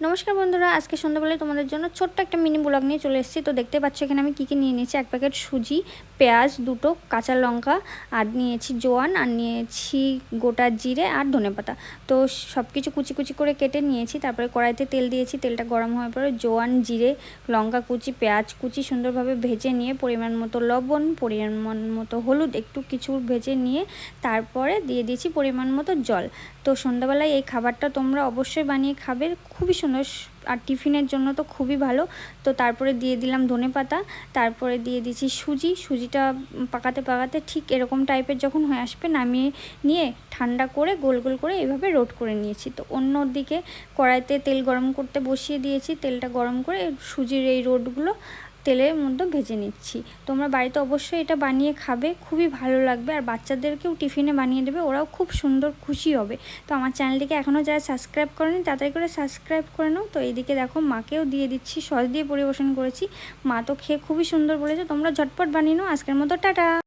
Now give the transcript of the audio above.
নমস্কার বন্ধুরা, আজকে সন্ধ্যাবেলায় তোমাদের জন্য ছোট্ট একটা মিনি ব্লগ নিয়ে চলে এসেছি। তো দেখতে পাচ্ছ এখানে আমি কী নিয়ে নিয়েছি। এক প্যাকেট সুজি, পেঁয়াজ, দুটো কাঁচা লঙ্কা, আর নিয়েছি জোয়ান, আর নিয়েছি গোটা জিরে আর ধনেপাতা। তো সব কিছু কুচি কুচি করে কেটে নিয়েছি। তারপরে কড়াইতে তেল দিয়েছি। তেলটা গরম হওয়ার পরে জোয়ান, জিরে, লঙ্কা কুচি, পেঁয়াজ কুচি সুন্দরভাবে ভেজে নিয়ে পরিমাণ মতো লবণ, পরিমাণ মতো হলুদ, একটু কিছু ভেজে নিয়ে তারপরে দিয়ে দিয়েছি পরিমাণ মতো জল। তো সন্ধ্যাবেলায় এই খাবারটা তোমরা অবশ্যই বানিয়ে খাবে, খুবই সুন্দর আর টিফিনের জন্য তো খুবই ভালো। তো তারপরে দিয়ে দিলাম ধনেপাতা, তারপরে দিয়ে দিয়েছি সুজিটা পাকাতে পাকাতে ঠিক এরকম টাইপের যখন হয়ে আসবে নামিয়ে নিয়ে ঠান্ডা করে গোল গোল করে এভাবে রোড করে নিয়েছি। তো অন্য দিকে কড়াইতে তেল গরম করতে বসিয়ে দিয়েছি। তেলটা গরম করে সুজির এই রোডগুলো তেলের মধ্যে ভেজে নিচ্ছি। তোমরা বাড়িতে অবশ্যই এটা বানিয়ে খাবে, খুবই ভালো লাগবে। আর বাচ্চাদেরকেও টিফিনে বানিয়ে দেবে, ওরাও খুব সুন্দর খুশি হবে। তো আমার চ্যানেলটিকে এখনও যারা সাবস্ক্রাইব করেনি তাড়াতাড়ি করে সাবস্ক্রাইব করে নাও। তো এইদিকে দেখো মাকেও দিয়ে দিচ্ছি, সস দিয়ে পরিবেশন করেছি। মা তো খেয়ে খুবই সুন্দর বলেছে। তোমরা ঝটপট বানিয়ে নাও। আজকের মতো টাটা।